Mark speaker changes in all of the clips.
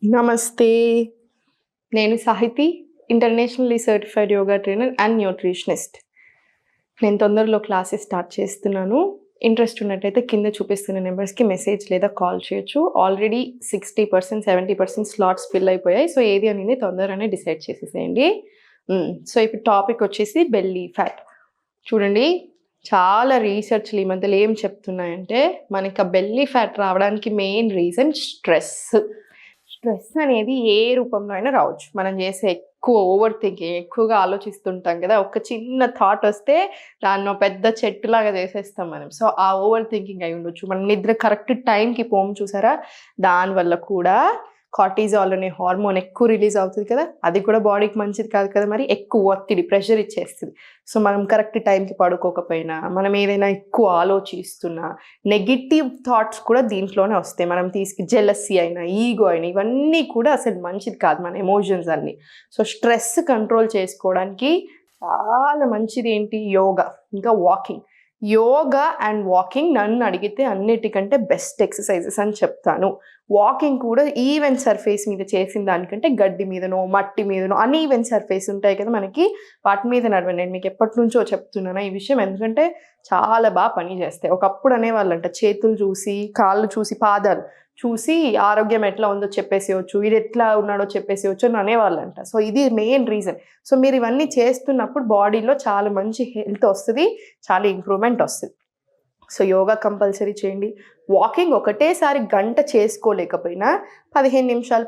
Speaker 1: నమస్తే. నేను Sahithi, internationally certified yoga trainer and nutritionist. నేను తొందరలో క్లాసెస్ స్టార్ట్ చేస్తున్నాను. ఇంట్రెస్ట్ ఉన్నట్టయితే కింద చూపిస్తున్న నెంబర్స్‌కి మెసేజ్ లేదా కాల్ చేయొచ్చు. ఆల్రెడీ 60%, 70% స్లాట్స్ ఫిల్ అయిపోయాయి. సో, ఏది అనేది తొందరగానే డిసైడ్ చేసేసేయండి. సో, ఇప్పుడు టాపిక్ వచ్చేసి బెల్లీ ఫ్యాట్. చూడండి, చాలా రీసెర్చ్‌లు ఈ మధ్యలో ఏం చెప్తున్నాయంటే, మనకి ఆ బెల్లీ ఫ్యాట్ రావడానికి మెయిన్ రీజన్ స్ట్రెస్. స్ట్రెస్ అనేది ఏ రూపంలో అయినా రావచ్చు. మనం చేసే ఎక్కువ ఓవర్ థింకింగ్, ఎక్కువగా ఆలోచిస్తుంటాం కదా! ఒక చిన్న థాట్ వస్తే దాన్నో పెద్ద చెట్టులాగా చేసేస్తాం మనం. సో, ఆ ఓవర్ థింకింగ్ అయి ఉండొచ్చు. మనం నిద్ర కరెక్ట్ టైంకి పోము చూసారా? దానివల్ల కూడా కార్టిజాల్ అనే హార్మోన్ ఎక్కువ రిలీజ్ అవుతుంది కదా! అది కూడా బాడీకి మంచిది కాదు కదా మరి. ఎక్కువ ఒత్తిడి, ప్రెషర్ ఇచ్చేస్తది. సో, మనం కరెక్ట్ టైంకి పడుకోకపోయినా, మనం ఏదైనా ఎక్కువ ఆలోచిస్తున్నా, నెగెటివ్ థాట్స్ కూడా దీంట్లోనే వస్తాయి. మనం జెలసీ అయినా, ఈగో అయినా ఇవన్నీ కూడా అసలు మంచిది కాదు మన ఎమోషన్స్ అన్నీ. సో, స్ట్రెస్ కంట్రోల్ చేసుకోవడానికి చాలా మంచిది ఏంటి? యోగా, ఇంకా వాకింగ్. యోగా అండ్ వాకింగ్ నన్ను అడిగితే అన్నిటికంటే బెస్ట్ ఎక్సర్సైజెస్ అని చెప్తాను. వాకింగ్ కూడా ఈవెన్ సర్ఫేస్ మీద చేసిన దానికంటే గడ్డి మీదనో, మట్టి మీదనో అన్ఈవెన్ సర్ఫేస్ ఉంటాయి కదా మనకి, వాటి మీద నడవండి. నేను మీకు ఎప్పటి నుంచో చెప్తున్నాను ఈ విషయం, ఎందుకంటే చాలా బాగా పని చేస్తాయి. ఒకప్పుడు అనేవాళ్ళంట చేతులు చూసి, కాళ్ళు చూసి, పాదాలు చూసి ఆరోగ్యం ఎట్లా ఉందో చెప్పేసేయొచ్చు, ఇది ఎట్లా ఉన్నాడో చెప్పేసేయొచ్చు అని అనేవాళ్ళంట. సో, ఇది మెయిన్ రీజన్. సో, మీరు ఇవన్నీ చేస్తున్నప్పుడు బాడీలో చాలా మంచి హెల్త్ వస్తుంది, చాలా ఇంప్రూవ్మెంట్ వస్తుంది. సో, యోగా కంపల్సరీ చేయండి. వాకింగ్ ఒకటేసారి గంట చేసుకోలేకపోయినా 15 నిమిషాలు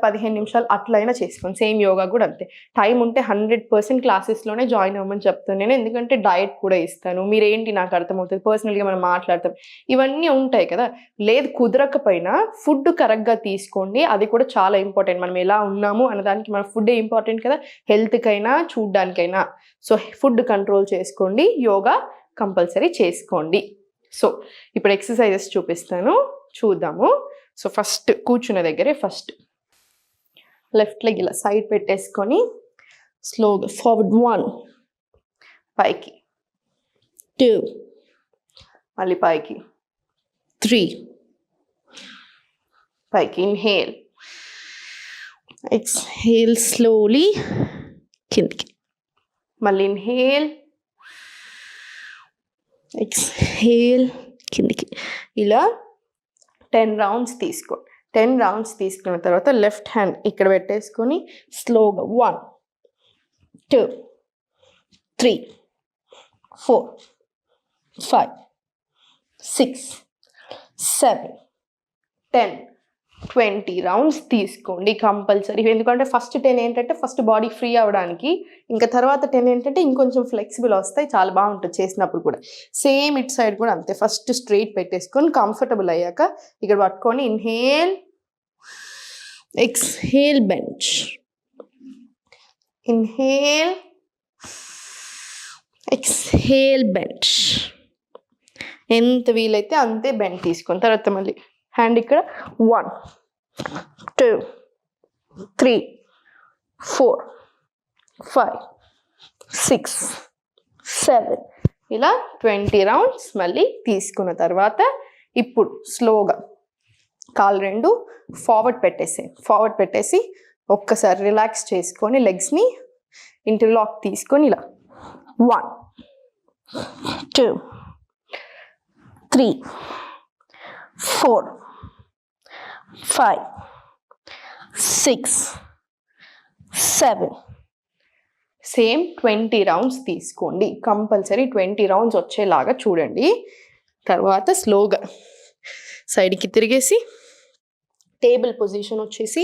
Speaker 1: అట్లయినా చేసుకోండి. సేమ్ యోగా కూడా అంతే. టైం ఉంటే 100% క్లాసెస్‌లోనే జాయిన్ అవ్వమని చెప్తాను నేను. ఎందుకంటే డయట్ కూడా ఇస్తాను. మీరేంటి నాకు అర్థమవుతుంది. పర్సనల్‌గా మనం మాట్లాడతాం. ఇవన్నీ ఉంటాయి కదా! లేదు కుదరకపోయినా ఫుడ్ కరెక్ట్‌గా తీసుకోండి. అది కూడా చాలా ఇంపార్టెంట్. మనం ఎలా ఉన్నాము అన్నదానికి మన ఫుడ్డే ఇంపార్టెంట్ కదా! హెల్త్‌కైనా, చూడ్డానికైనా. సో, ఫుడ్ కంట్రోల్ చేసుకోండి. యోగా కంపల్సరీ చేసుకోండి. సో, ఇప్పుడు ఎక్సర్సైజెస్ చూపిస్తాను, చూద్దాము. సో, ఫస్ట్ కూర్చున్న దగ్గరే లెఫ్ట్ లెగ్ ఇలా సైడ్ పెట్టేసుకొని స్లోగా ఫార్వర్డ్ 1, పైకి 2, మళ్ళీ పైకి 3, పైకి ఇన్హేల్, ఎక్స్హేల్ స్లోలీ కిందికి, మళ్ళీ ఇన్హేల్, ఎక్స్హేల్ కిందికి. ఇలా 10 రౌండ్స్ తీసుకోండి. 10 రౌండ్స్ తీసుకున్న తర్వాత లెఫ్ట్ హ్యాండ్ ఇక్కడ పెట్టేసుకొని స్లోగా 1, 2, 3, 4, 5, 6, 7, 10, 20 రౌండ్స్ తీసుకోండి కంపల్సరీ. ఎందుకంటే ఫస్ట్ 10 ఏంటంటే ఫస్ట్ బాడీ ఫ్రీ అవ్వడానికి, ఇంకా తర్వాత 10 ఏంటంటే ఇంకొంచెం ఫ్లెక్సిబుల్ వస్తాయి, చాలా బాగుంటుంది చేసినప్పుడు కూడా. సేమ్ ఇటు సైడ్ కూడా అంతే. ఫస్ట్ స్ట్రైట్ పెట్టేసుకొని కంఫర్టబుల్ అయ్యాక ఇక్కడ పట్టుకొని inhale, exhale bench, inhale, exhale bench. ఎంత వీలైతే అంతే బెండ్ తీసుకొని తర్వాత మళ్ళీ హ్యాండ్ ఇక్కడ 1, 2, 3, 4, 5, 6, 7 ఇలా 20 రౌండ్స్ మళ్ళీ తీసుకున్న తర్వాత ఇప్పుడు స్లోగా కాళ్ళు రెండు ఫార్వర్డ్ పెట్టేసి ఒక్కసారి రిలాక్స్ చేసుకొని లెగ్స్ని ఇంటర్లాక్ తీసుకొని ఇలా 1, 2, 3, 4, 5, 6, 7 సేమ్ 20 రౌండ్స్ తీసుకోండి. కంపల్సరీ 20 రౌండ్స్ వచ్చేలాగా చూడండి. తర్వాత స్లోగా సైడ్కి తిరిగేసి టేబుల్ పొజిషన్ వచ్చేసి,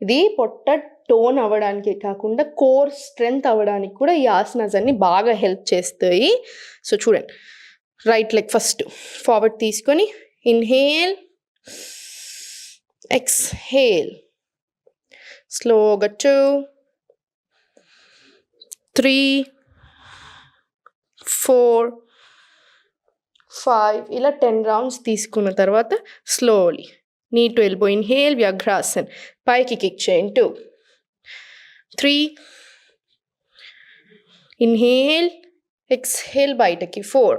Speaker 1: ఇది పొట్ట టోన్ అవ్వడానికి కాకుండా కోర్ స్ట్రెంగ్త్ అవ్వడానికి కూడా ఈ ఆసనాస్ అన్ని బాగా హెల్ప్ చేస్తాయి. సో, చూడండి, రైట్ లెగ్ ఫస్ట్ ఫార్వర్డ్ తీసుకొని ఇన్హేల్, ఎక్స్హేల్ స్లోగా 2, 3, 4, 5 ఇలా 10 రౌండ్స్ తీసుకున్న తర్వాత slowly need to elbow inhale, వ్యాఘ్రాసన్ పైకి కిక్ చేయండి. 2, 3, ఇన్హేల్, ఎక్స్హేల్ బయటకి 4,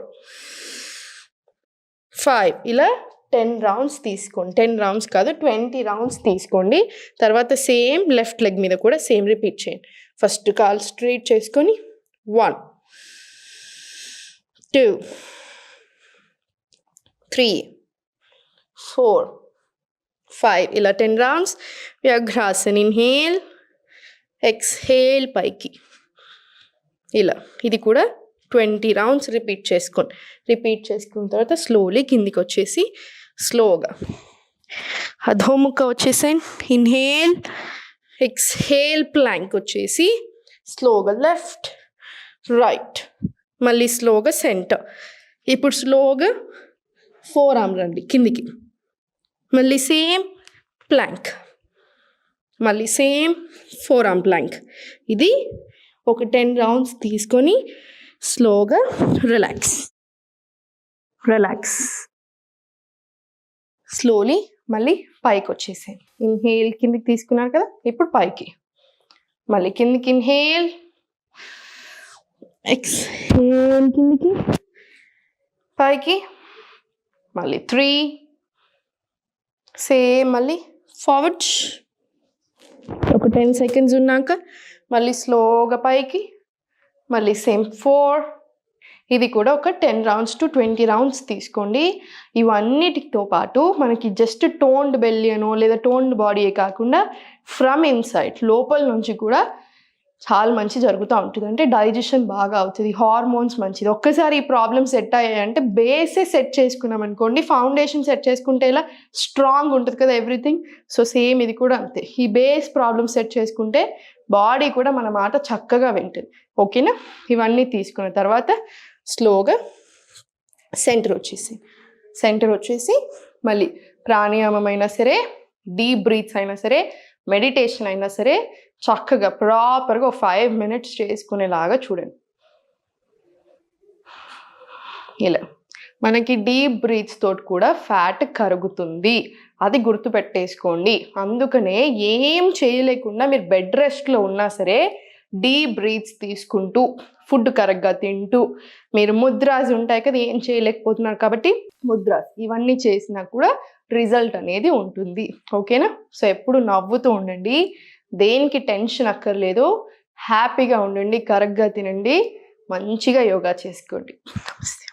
Speaker 1: 5 ఇలా 10 రౌండ్స్ తీసుకోండి. 10 రౌండ్స్ కాదు 20 రౌండ్స్ తీసుకోండి. తర్వాత సేమ్ లెఫ్ట్ లెగ్ మీద కూడా సేమ్ రిపీట్ చేయండి. ఫస్ట్ కాల్ స్ట్రైట్ చేసుకొని 1 2 3 4 5 ఇలా 10 రౌండ్స్. వ్యాఘ్రాసన్ ఇన్హేల్, ఎక్స్హేల్ పైకి ఇలా. ఇది కూడా 20 రౌండ్స్ రిపీట్ చేసుకోండి. రిపీట్ చేసుకున్న తర్వాత స్లోలీ కిందికి వచ్చేసి స్లోగా అధోముఖ వచ్చేసేయండి. ఇన్హేల్, ఎక్స్హేల్ ప్లాంక్ వచ్చేసి స్లోగా లెఫ్ట్ రైట్, మళ్ళీ స్లోగా సెంటర్. ఇప్పుడు స్లోగా ఫోర్ ఆర్మ్ రండి కిందికి, మళ్ళీ సేమ్ ప్లాంక్, మళ్ళీ సేమ్ ఫోర్ ఆర్మ్ ప్లాంక్. ఇది ఒక 10 రౌండ్స్ తీసుకొని స్లోగా రిలాక్స్ రిలాక్స్. స్లోలీ మళ్ళీ పైకి వచ్చేసేయండి. ఇన్హేల్ కిందికి తీసుకున్నారు కదా, ఇప్పుడు పైకి మళ్ళీ కిందికి ఇన్హేల్, ఎక్స్హేల్ కిందికి పైకి, మళ్ళీ 3 సేమ్ మళ్ళీ ఫార్వర్డ్. ఒక 10 సెకండ్స్ ఉన్నాక మళ్ళీ స్లోగా పైకి, మళ్ళీ సేమ్ 4. ఇది కూడా ఒక 10 రౌండ్స్ టు 20 రౌండ్స్ తీసుకోండి. ఇవన్నిటితో పాటు మనకి జస్ట్ టోన్డ్ బెల్లీ అనో లేదా టోన్డ్ బాడీయే కాకుండా ఫ్రమ్ ఇన్సైడ్ లోపల నుంచి కూడా చాలా మంచి జరుగుతూ ఉంటుంది. అంటే డైజెషన్ బాగా అవుతుంది, హార్మోన్స్ మంచిది. ఒక్కసారి ఈ ప్రాబ్లమ్ సెట్ అయ్యాయంటే బేసే సెట్ చేసుకున్నాం అనుకోండి, ఫౌండేషన్ సెట్ చేసుకుంటే ఇలా స్ట్రాంగ్ ఉంటుంది కదా ఎవ్రీథింగ్. సో సేమ్ ఇది కూడా అంతే. ఈ బేస్ ప్రాబ్లమ్ సెట్ చేసుకుంటే బాడీ కూడా మన మాట చక్కగా వింటుంది. ఓకేనా? ఇవన్నీ తీసుకున్న తర్వాత స్లోగా సెంటర్ వచ్చేసి మళ్ళీ ప్రాణాయామం అయినా సరే, డీప్ బ్రీత్స్ అయినా సరే, మెడిటేషన్ అయినా సరే చక్కగా ప్రాపర్గా 5 minutes చేసుకునేలాగా చూడండి. ఇలా మనకి డీప్ బ్రీత్స్ తోటి కూడా ఫ్యాట్ కరుగుతుంది, అది గుర్తుపెట్టేసుకోండి. అందుకనే ఏం చేయలేకుండా మీరు బెడ్ రెస్ట్లో ఉన్నా సరే డీప్ బ్రీత్స్ తీసుకుంటూ ఫుడ్ కరెక్ట్గా తింటూ, మీరు ముద్రాస్ ఉంటాయి కదా, ఏం చేయలేకపోతున్నారు కాబట్టి ముద్రాస్ ఇవన్నీ చేసినా కూడా రిజల్ట్ అనేది ఉంటుంది. ఓకేనా? సో ఎప్పుడు నవ్వుతూ ఉండండి, దేనికి టెన్షన్ అక్కర్లేదు, హ్యాపీగా ఉండండి, కరెక్ట్గా తినండి, మంచిగా యోగా చేసుకోండి. నమస్తే.